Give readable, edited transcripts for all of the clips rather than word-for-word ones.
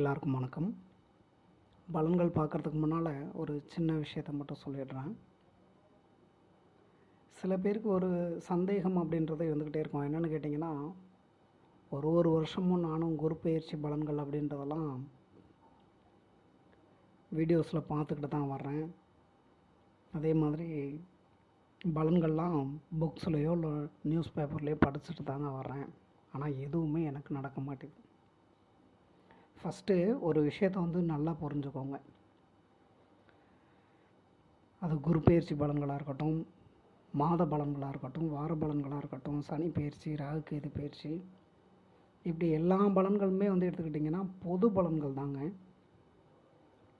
எல்லாருக்கும் வணக்கம். பலன்கள் பார்க்குறதுக்கு முன்னால் ஒரு சின்ன விஷயத்தை மட்டும் சொல்லிடுறேன். சில பேருக்கு ஒரு சந்தேகம் அப்படின்றது இருந்துக்கிட்டே இருக்கும். என்னென்னு கேட்டிங்கன்னா, ஒரு வருஷமும் நானும் குரு பெயர்ச்சி பலன்கள் அப்படின்றதெல்லாம் வீடியோஸில் பார்த்துக்கிட்டு தான் வர்றேன். அதே மாதிரி பலன்கள்லாம் புக்ஸ்லேயோ இல்லை நியூஸ் பேப்பர்லேயோ படிச்சுட்டு தாங்க வர்றேன். ஆனால் எதுவுமே எனக்கு நடக்க மாட்டேங்குது. ஃபஸ்ட்டு ஒரு விஷயத்தை நல்லா புரிஞ்சுக்கோங்க. அது குரு பெயர்ச்சி பலன்களாக இருக்கட்டும், மாத பலன்களாக இருக்கட்டும், வார பலன்களாக இருக்கட்டும், சனி பெயர்ச்சி, ராகு கேது பெயர்ச்சி, இப்படி எல்லா பலன்களுமே எடுத்துக்கிட்டிங்கன்னா பொது பலன்கள் தாங்க.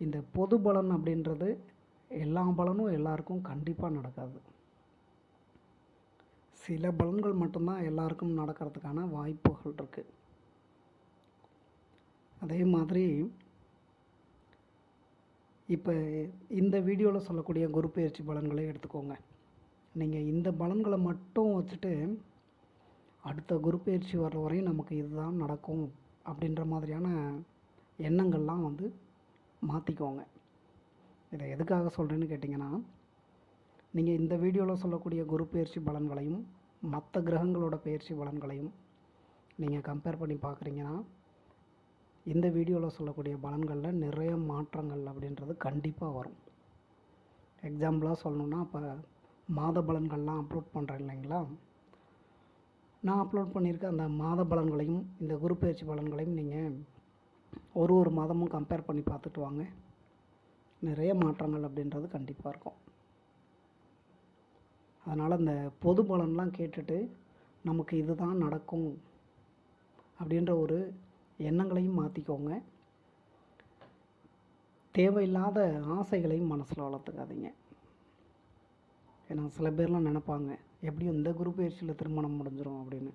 இந்த பொது பலன் அப்படின்றது எல்லா பலனும் எல்லாருக்கும் கண்டிப்பாக நடக்காது. சில பலன்கள் மட்டும்தான் எல்லாருக்கும் நடக்கிறதுக்கான வாய்ப்புகள் இருக்குது. அதே மாதிரி இப்போ இந்த வீடியோவில் சொல்லக்கூடிய குரு பெயர்ச்சி பலன்களை எடுத்துக்கோங்க. நீங்கள் இந்த பலன்களை மட்டும் வச்சுட்டு அடுத்த குரு பெயர்ச்சி வர்ற வரையும் நமக்கு இதுதான் நடக்கும் அப்படின்ற மாதிரியான எண்ணங்கள்லாம் மாற்றிக்கோங்க. இதை எதுக்காக சொல்கிறேன்னு கேட்டிங்கன்னா, நீங்கள் இந்த வீடியோவில் சொல்லக்கூடிய குரு பெயர்ச்சி பலன்களையும் மற்ற கிரகங்களோட பெயர்ச்சி பலன்களையும் நீங்கள் கம்பேர் பண்ணி பார்க்குறீங்கன்னா, இந்த வீடியோவில் சொல்லக்கூடிய பலன்களில் நிறைய மாற்றங்கள் அப்படின்றது கண்டிப்பாக வரும். எக்ஸாம்பிளாக சொல்லணுன்னா, இப்போ மாத பலன்கள்லாம் அப்லோட் பண்ணுறேன் இல்லைங்களா, நான் அப்லோட் பண்ணியிருக்க அந்த மாத பலன்களையும் இந்த குரு பெயர்ச்சி பலன்களையும் நீங்கள் ஒரு மாதமும் கம்பேர் பண்ணி பார்த்துட்டு வாங்க. நிறைய மாற்றங்கள் அப்படின்றது கண்டிப்பாக இருக்கும். அதனால் இந்த பொது பலன்லாம் கேட்டுட்டு நமக்கு இதுதான் நடக்கும் அப்படின்ற ஒரு எண்ணங்களையும் மாற்றிக்கோங்க. தேவையில்லாத ஆசைகளையும் மனசில் வளர்த்துக்காதீங்க. ஏன்னா சில பேர்லாம் நினைப்பாங்க, எப்படியும் இந்த குரு பயிற்சியில் திருமணம் முடிஞ்சிடும் அப்படின்னு.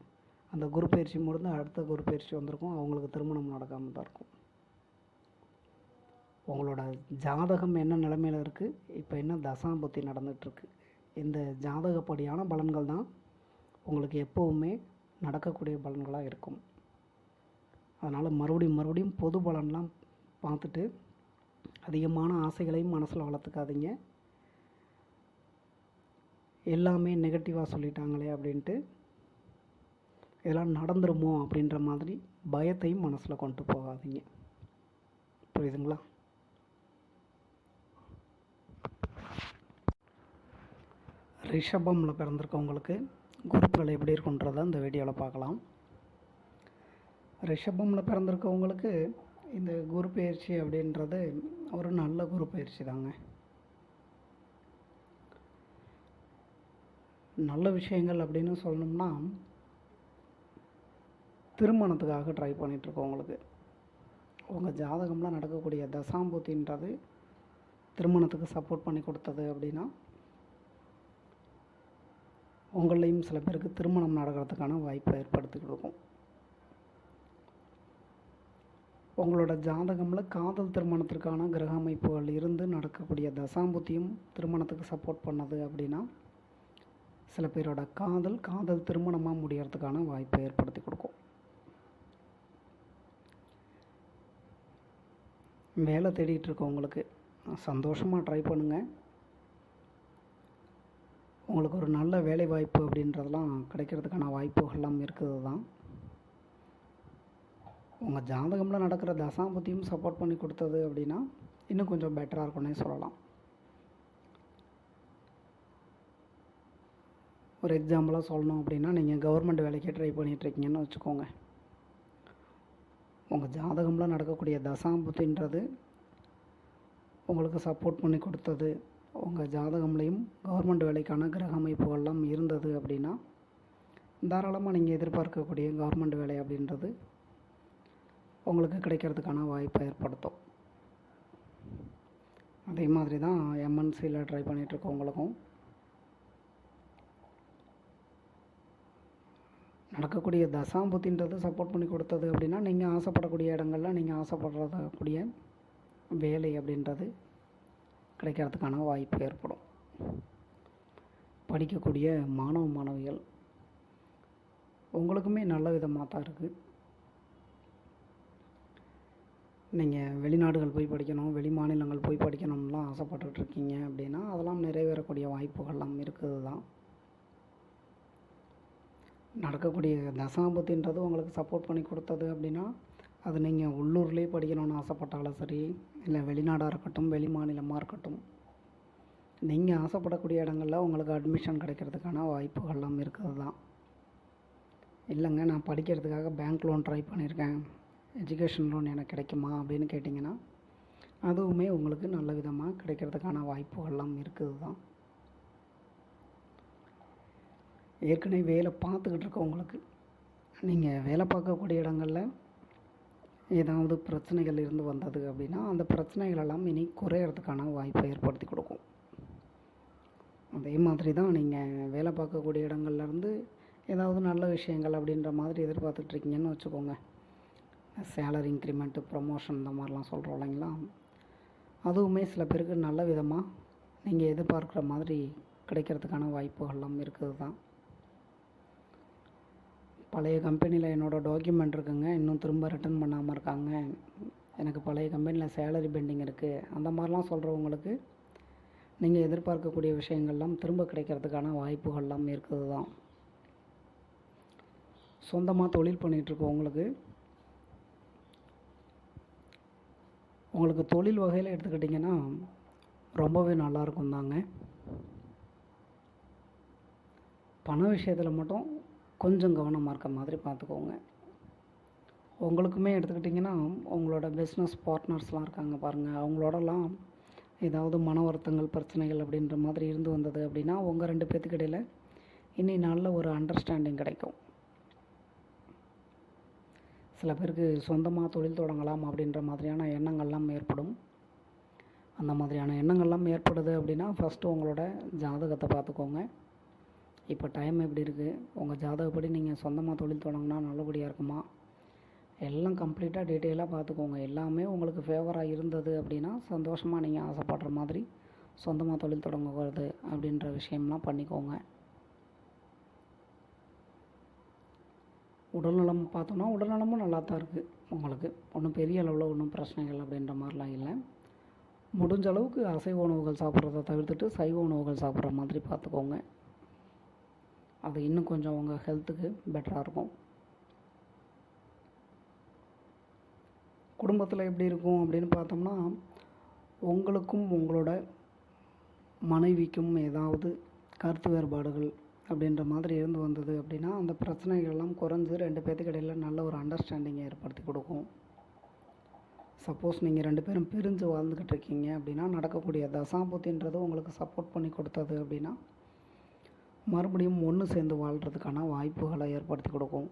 அந்த குரு பயிற்சி முடிந்து அடுத்த குரு பயிற்சி வந்திருக்கும், அவங்களுக்கு திருமணம் நடக்காமல் தான் இருக்கும். உங்களோட ஜாதகம் என்ன நிலைமையில் இருக்குது, இப்போ என்ன தசாபுத்தி நடந்துகிட்ருக்கு, இந்த ஜாதகப்படியான பலன்கள் தான் உங்களுக்கு எப்போவுமே நடக்கக்கூடிய பலன்களாக இருக்கும். அதனால் மறுபடியும் பொது பலன்லாம் பார்த்துட்டு அதிகமான ஆசைகளையும் மனசில் வளர்த்துக்காதீங்க. எல்லாமே நெகட்டிவாக சொல்லிட்டாங்களே அப்படின்ட்டு இதெல்லாம் நடந்துருமோ அப்படின்ற மாதிரி பயத்தையும் மனசில் கொண்டு போகாதீங்க. புரியுதுங்களா? ரிஷபமில் பிறந்திருக்கவங்களுக்கு குருக்கள் எப்படி இருக்குன்றதை இந்த வீடியோவில் பார்க்கலாம். ரிஷபமில் பிறந்திருக்கவங்களுக்கு இந்த குரு பயிற்சி அப்படின்றது ஒரு நல்ல குரு பயிற்சி தாங்க. நல்ல விஷயங்கள் அப்படின்னு சொல்லணும்னா, திருமணத்துக்காக ட்ரை பண்ணிகிட்ருக்கவங்களுக்கு உங்கள் ஜாதகம்லாம் நடக்கக்கூடிய தசாம்பூத்தின்றது திருமணத்துக்கு சப்போர்ட் பண்ணி கொடுத்தது அப்படின்னா, உங்களையும் சில பேருக்கு திருமணம் நடக்கிறதுக்கான வாய்ப்பை ஏற்படுத்தி கொடுக்கும். உங்களோட ஜாதகமில் காதல் திருமணத்திற்கான கிரக அமைப்புகள் இருந்து நடக்கக்கூடிய தசாம்புத்தியும் திருமணத்துக்கு சப்போர்ட் பண்ணது அப்படின்னா, சில பேரோட காதல் திருமணமாக முடியறதுக்கான வாய்ப்பை ஏற்படுத்தி கொடுக்கும். வேலை தேடிட்டு இருக்கவங்களுக்கு சந்தோஷமாக ட்ரை பண்ணுங்கள். உங்களுக்கு ஒரு நல்ல வேலை வாய்ப்பு அப்படின்றதெல்லாம் கிடைக்கிறதுக்கான வாய்ப்புகள்லாம் இருக்குது தான். உங்கள் ஜாதகமில் நடக்கிற தசாபுத்தியும் சப்போர்ட் பண்ணி கொடுத்தது அப்படின்னா இன்னும் கொஞ்சம் பெட்டராக இருக்கும்னே சொல்லலாம். ஒரு எக்ஸாம்பிளாக சொல்லணும் அப்படின்னா, நீங்கள் கவர்மெண்ட் வேலைக்கே ட்ரை பண்ணிகிட்ருக்கீங்கன்னு வச்சுக்கோங்க. உங்கள் ஜாதகமில் நடக்கக்கூடிய தசாபுத்தின்றது உங்களுக்கு சப்போர்ட் பண்ணி கொடுத்தது, உங்கள் ஜாதகம்லேயும் கவர்மெண்ட் வேலைக்கான கிரக அமைப்புகள்லாம் இருந்தது அப்படின்னா, தாராளமாக நீங்கள் எதிர்பார்க்கக்கூடிய கவர்மெண்ட் வேலை அப்படின்றது உங்களுக்கு கிடைக்கிறதுக்கான வாய்ப்பை ஏற்படுத்தும். அதே மாதிரி தான் எம்என்சியில் ட்ரை பண்ணிகிட்ருக்கவங்களுக்கும் நடக்கக்கூடிய தசாம்புத்தின்றது சப்போர்ட் பண்ணி கொடுத்தது அப்படின்னா, நீங்கள் ஆசைப்படக்கூடிய இடங்களில் நீங்கள் ஆசைப்படக்கூடிய வேலை அப்படின்றது கிடைக்கிறதுக்கான வாய்ப்பு ஏற்படும். படிக்கக்கூடிய மாணவ மாணவிகள் உங்களுக்குமே நல்ல விதமாக தான் இருக்குது. நீங்கள் வெளிநாடுகள் போய் படிக்கணும், வெளி மாநிலங்கள் போய் படிக்கணும்லாம் ஆசைப்பட்டுட்ருக்கீங்க அப்படின்னா அதெல்லாம் நிறைவேறக்கூடிய வாய்ப்புகள்லாம் இருக்குது தான். நடக்கக்கூடிய தசாபுத்தின்றது உங்களுக்கு சப்போர்ட் பண்ணி கொடுத்தது அப்படின்னா அது நீங்கள் உள்ளூர்லேயே படிக்கணும்னு ஆசைப்பட்டாலும் சரி, இல்லை வெளிநாடாக இருக்கட்டும், வெளி மாநிலமாக இருக்கட்டும், நீங்கள் ஆசைப்படக்கூடிய இடங்களில் உங்களுக்கு அட்மிஷன் கிடைக்கிறதுக்கான வாய்ப்புகள்லாம் இருக்குது தான். இல்லைங்க நான் படிக்கிறதுக்காக பேங்க் லோன் ட்ரை பண்ணியிருக்கேன், எஜுகேஷன் லோன் எனக்கு கிடைக்குமா அப்படின்னு கேட்டிங்கன்னா அதுவுமே உங்களுக்கு நல்ல விதமாக கிடைக்கிறதுக்கான வாய்ப்புகள்லாம் இருக்குது தான். ஏற்கனவே வேலை பார்த்துக்கிட்டு இருக்கவங்களுக்கு நீங்கள் வேலை பார்க்கக்கூடிய இடங்களில் ஏதாவது பிரச்சனைகள் இருந்து வந்தது அப்படின்னா அந்த பிரச்சனைகளெல்லாம் இனி குறையிறதுக்கான வாய்ப்பை ஏற்படுத்தி கொடுக்கும். அதே மாதிரி தான் நீங்கள் வேலை பார்க்கக்கூடிய இடங்கள்லேருந்து ஏதாவது நல்ல விஷயங்கள் அப்படின்ற மாதிரி எதிர்பார்த்துட்ருக்கீங்கன்னு வச்சுக்கோங்க. சேலரி இன்க்ரிமெண்ட்டு, ப்ரொமோஷன் இந்த மாதிரிலாம் சொல்கிறோம் இல்லைங்களா, அதுவுமே சில பேருக்கு நல்ல விதமாக நீங்கள் எதிர்பார்க்குற மாதிரி கிடைக்கிறதுக்கான வாய்ப்புகள்லாம் இருக்குது தான். பழைய கம்பெனியில் என்னோடய டாக்குமெண்ட் இருக்குங்க, இன்னும் திரும்ப ரிட்டர்ன் பண்ணாமல் இருக்காங்க, எனக்கு பழைய கம்பெனியில் சேலரி பெண்டிங் இருக்குது, அந்த மாதிரிலாம் சொல்கிறவங்களுக்கு நீங்கள் எதிர்பார்க்கக்கூடிய விஷயங்கள்லாம் திரும்ப கிடைக்கிறதுக்கான வாய்ப்புகள்லாம் இருக்குது தான். சொந்தமாக தொழில் பண்ணிகிட்ருக்கவங்களுக்கு உங்களுக்கு தொழில் வகையில் எடுத்துக்கிட்டிங்கன்னா ரொம்பவே நல்லாயிருக்கும் தாங்க. பண விஷயத்தில் மட்டும் கொஞ்சம் கவனமாக இருக்க மாதிரி பார்த்துக்கோங்க. உங்களுக்குமே எடுத்துக்கிட்டிங்கன்னா உங்களோட பிஸ்னஸ் பார்ட்னர்ஸ்லாம் இருக்காங்க பாருங்கள், அவங்களோடலாம் ஏதாவது மன வருத்தங்கள், பிரச்சனைகள் அப்படின்ற மாதிரி இருந்து வந்தது அப்படின்னா உங்கள் 2 பேத்துக்கு இடையில் இனி நல்ல ஒரு அண்டர்ஸ்டாண்டிங் கிடைக்கும். சில பேருக்கு சொந்தமாக தொழில் தொடங்கலாம் அப்படின்ற மாதிரியான எண்ணங்கள்லாம் ஏற்படும். அந்த மாதிரியான எண்ணங்கள்லாம் ஏற்படுது அப்படின்னா ஃபஸ்ட்டு உங்களோட ஜாதகத்தை பார்த்துக்கோங்க. இப்போ டைம் எப்படி இருக்குது, உங்கள் ஜாதகப்படி நீங்கள் சொந்தமாக தொழில் தொடங்கினா நல்லபடியாக இருக்குமா, எல்லாம் கம்ப்ளீட்டாக டீட்டெயிலாக பார்த்துக்கோங்க. எல்லாமே உங்களுக்கு ஃபேவராக இருந்தது அப்படின்னா சந்தோஷமாக நீங்கள் ஆசைப்படுற மாதிரி சொந்தமாக தொழில் தொடங்குவது அப்படின்ற விஷயம்லாம் பண்ணிக்கோங்க. உடல்நலம் பார்த்தோன்னா உடல்நலமும் நல்லா தான் இருக்குது உங்களுக்கு, ஒன்றும் பெரிய அளவில் ஒன்றும் பிரச்சனைகள் அப்படின்ற மாதிரிலாம் இல்லை. முடிஞ்ச அளவுக்கு அசைவ உணவுகள் சாப்பிட்றத தவிர்த்துட்டு சைவ உணவுகள் சாப்பிட்ற மாதிரி பார்த்துக்கோங்க. அது இன்னும் கொஞ்சம் உங்கள் ஹெல்த்துக்கு பெட்டராக இருக்கும். குடும்பத்தில் எப்படி இருக்கும் அப்படின்னு பார்த்தோம்னா உங்களுக்கும் உங்களோட மனைவிக்கும் ஏதாவது கருத்து வேறுபாடுகள் அப்படின்ற மாதிரி இருந்து வந்தது அப்படின்னா அந்த பிரச்சனைகள்லாம் குறைஞ்சி 2 பேத்துக்கு இடையில் நல்ல ஒரு அண்டர்ஸ்டாண்டிங்கை ஏற்படுத்தி கொடுக்கும். சப்போஸ் நீங்கள் 2 பேரும் பிரிஞ்சு வாழ்ந்துக்கிட்டு இருக்கீங்க அப்படின்னா நடக்கக்கூடிய தசாபுத்தின்றது உங்களுக்கு சப்போர்ட் பண்ணி கொடுத்தது அப்படின்னா மறுபடியும் ஒன்று சேர்ந்து வாழ்கிறதுக்கான வாய்ப்புகளை ஏற்படுத்தி கொடுக்கும்.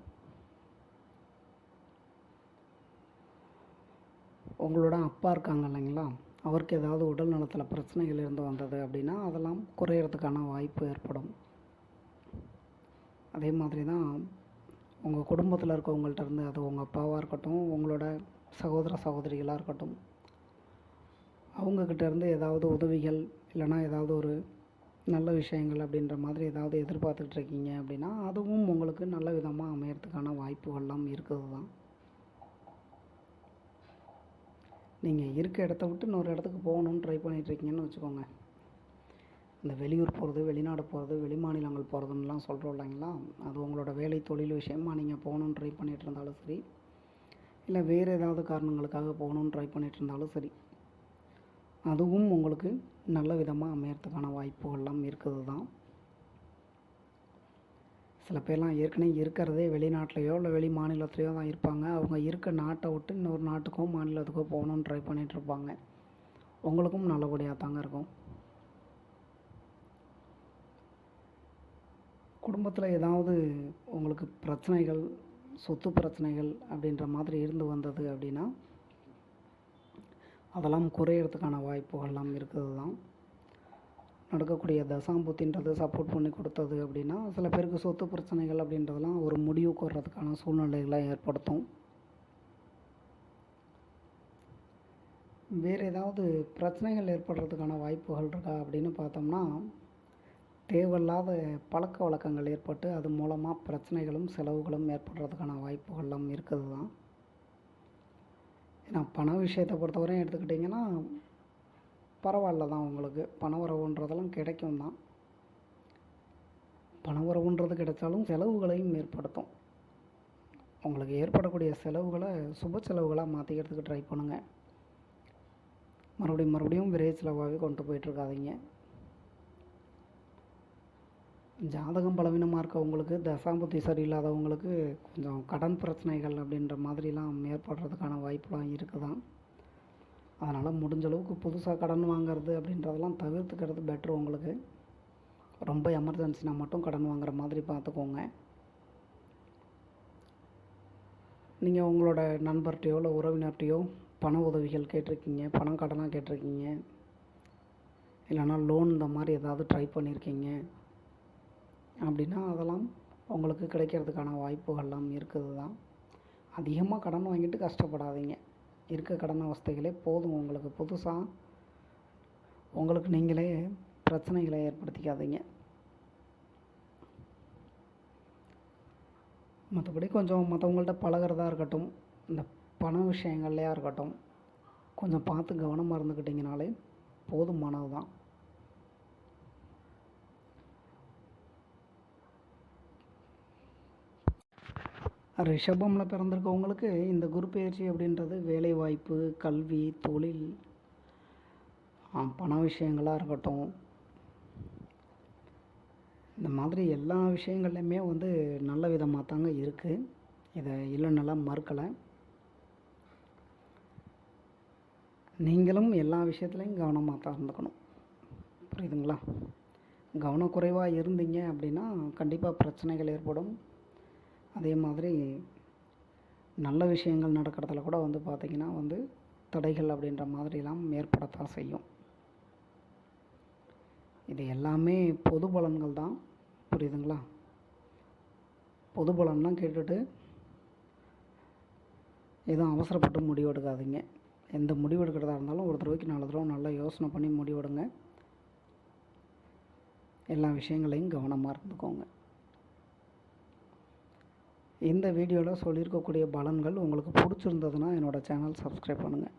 உங்களோட அப்பா இருக்காங்க இல்லைங்களா, அவருக்கு ஏதாவது உடல் நலத்தில் பிரச்சனைகள் இருந்து வந்தது அப்படின்னா அதெல்லாம் குறையிறதுக்கான வாய்ப்பு ஏற்படும். அதே மாதிரி தான் உங்கள் குடும்பத்தில் இருக்கவங்கள்ட்ட இருந்து, அது உங்கள் அப்பாவாக இருக்கட்டும், உங்களோட சகோதர சகோதரிகளாக இருக்கட்டும், அவங்கக்கிட்ட இருந்து ஏதாவது உதவிகள் இல்லைனா ஏதாவது ஒரு நல்ல விஷயங்கள் அப்படின்ற மாதிரி ஏதாவது எதிர்பார்த்துக்கிட்டு இருக்கீங்க அப்படின்னா அதுவும் உங்களுக்கு நல்ல விதமாக அமையறதுக்கான வாய்ப்புகள்லாம் இருக்குது தான். நீங்கள் இருக்க இடத்த விட்டு இன்னொரு இடத்துக்கு போகணுன்னு ட்ரை பண்ணிகிட்ருக்கீங்கன்னு வச்சுக்கோங்க. இந்த வெளியூர் போகிறது, வெளிநாடு போகிறது, வெளி மாநிலங்கள் போகிறதுன்னெலாம் சொல்கிறோம் இல்லைங்களா, அது உங்களோட வேலை தொழில் விஷயமாக நீங்கள் போகணுன்னு ட்ரை பண்ணிகிட்டு இருந்தாலும் சரி, இல்லை வேறு ஏதாவது காரணங்களுக்காக போகணுன்னு ட்ரை பண்ணிகிட்டு இருந்தாலும் சரி, அதுவும் உங்களுக்கு நல்ல விதமாக அமையறதுக்கான வாய்ப்புகள்லாம் இருக்குது தான். சில பேர்லாம் ஏற்கனவே இருக்கிறதே வெளிநாட்டிலையோ இல்லை வெளி மாநிலத்துலையோ தான் இருப்பாங்க. அவங்க இருக்க நாட்டை விட்டு இன்னொரு நாட்டுக்கோ மாநிலத்துக்கோ போகணுன்னு ட்ரை பண்ணிகிட்ருப்பாங்க. உங்களுக்கும் நல்லபடியாக தாங்க இருக்கும். குடும்பத்தில் ஏதாவது உங்களுக்கு பிரச்சனைகள், சொத்து பிரச்சனைகள் அப்படின்ற மாதிரி இருந்து வந்தது அப்படின்னா அதெல்லாம் குறையிறதுக்கான வாய்ப்புகள்லாம் இருக்குது தான். நடக்கக்கூடிய தசாம்புத்தின்றது சப்போர்ட் பண்ணி கொடுத்தது அப்படின்னா சில பேருக்கு சொத்து பிரச்சனைகள் அப்படின்றதெல்லாம் ஒரு முடிவுக்கு வர்றதுக்கான சூழ்நிலைகளை ஏற்படுத்தும். வேறு ஏதாவது பிரச்சனைகள் ஏற்படுறதுக்கான வாய்ப்புகள் இருக்கா அப்படின்னு பார்த்தோம்னா தேவையில்லாத பழக்க வழக்கங்கள் ஏற்பட்டு அது மூலமாக பிரச்சனைகளும் செலவுகளும் ஏற்படுறதுக்கான வாய்ப்புகள்லாம் இருக்குது தான். ஏன்னா பண விஷயத்தை பொறுத்தவரையும் எடுத்துக்கிட்டிங்கன்னா பரவாயில்ல தான், உங்களுக்கு பண வரவுன்றதெல்லாம் கிடைக்கும் தான். பண வரவுன்றது கிடைச்சாலும் செலவுகளையும் ஏற்படுத்தும். உங்களுக்கு ஏற்படக்கூடிய செலவுகளை சுப செலவுகளாக மாற்றிக்கிறதுக்கு ட்ரை பண்ணுங்கள். மறுபடியும் விரைவு செலவாகவே கொண்டு போயிட்டுருக்காதீங்க. ஜாதகம் பலவீனமாக இருக்கவங்களுக்கு, தசாம்புத்தி சரியில்லாதவங்களுக்கு கொஞ்சம் கடன் பிரச்சனைகள் அப்படின்ற மாதிரிலாம் ஏற்படுறதுக்கான வாய்ப்புலாம் இருக்குது தான். அதனால் முடிஞ்ச அளவுக்கு புதுசாக கடன் வாங்குறது அப்படின்றதெல்லாம் தவிர்த்துக்கிறது பெட்ரு. உங்களுக்கு ரொம்ப எமர்ஜென்சினா மட்டும் கடன் வாங்குற மாதிரி பார்த்துக்கோங்க. நீங்கள் உங்களோட நண்பர்கிட்டையோ இல்லை உறவினர்கிட்டையோ பண உதவிகள் கேட்டிருக்கீங்க, பணம் கடனாக கேட்டிருக்கீங்க, இல்லைனா லோன் இந்த மாதிரி ஏதாவது ட்ரை பண்ணியிருக்கீங்க அப்படின்னா அதெல்லாம் உங்களுக்கு கிடைக்கிறதுக்கான வாய்ப்புகள்லாம் இருக்குது தான். அதிகமாக கடன் வாங்கிட்டு கஷ்டப்படாதீங்க. இருக்க கடன் அவஸ்தைகளே போதும் உங்களுக்கு. புதுசாக உங்களுக்கு நீங்களே பிரச்சனைகளை ஏற்படுத்திக்காதீங்க. மற்றபடி கொஞ்சம் மற்றவங்கள்ட்ட பழகிறதா இருக்கட்டும், இந்த பண விஷயங்கள்லையாக இருக்கட்டும், கொஞ்சம் பார்த்து கவனமாக இருந்துக்கிட்டிங்கனாலே போதுமானது தான். ரிஷபமில் பிறந்திருக்கவங்களுக்கு இந்த குரு பயிற்சி அப்படின்றது வேலைவாய்ப்பு, கல்வி, தொழில், பண விஷயங்களாக இருக்கட்டும், இந்த மாதிரி எல்லா விஷயங்கள்லையுமே நல்ல விதமாக தாங்க இருக்குது. இதை இல்லைன்னெல்லாம் மறுக்கலை. நீங்களும் எல்லா விஷயத்துலையும் கவனமாக தான் இருந்துக்கணும். புரியுதுங்களா? கவனக்குறைவாக இருந்தீங்க அப்படின்னா கண்டிப்பாக பிரச்சனைகள் ஏற்படும். அதே மாதிரி நல்ல விஷயங்கள் நடக்கிறதுல கூட பார்த்திங்கன்னா தடைகள் அப்படின்ற மாதிரிலாம் ஏற்படத்தான் செய்யும். இது எல்லாமே பொது பலன்கள் தான். புரியுதுங்களா? பொது பலன்லாம் கேட்டுட்டு எதுவும் அவசரப்பட்டு முடிவெடுக்காதீங்க. எந்த முடிவு எடுக்கிறதா இருந்தாலும் ஒரு தடவைக்கு 4 தடவை நல்லா யோசனை பண்ணி முடிவெடுங்க. எல்லா விஷயங்களையும் கவனமாக இருந்துக்கோங்க. இந்த வீடியோவில் சொல்லியிருக்கக்கூடிய பலன்கள் உங்களுக்கு பிடிச்சிருந்ததுன்னா என்னோடய சேனல் சப்ஸ்கிரைப் பண்ணுங்கள்.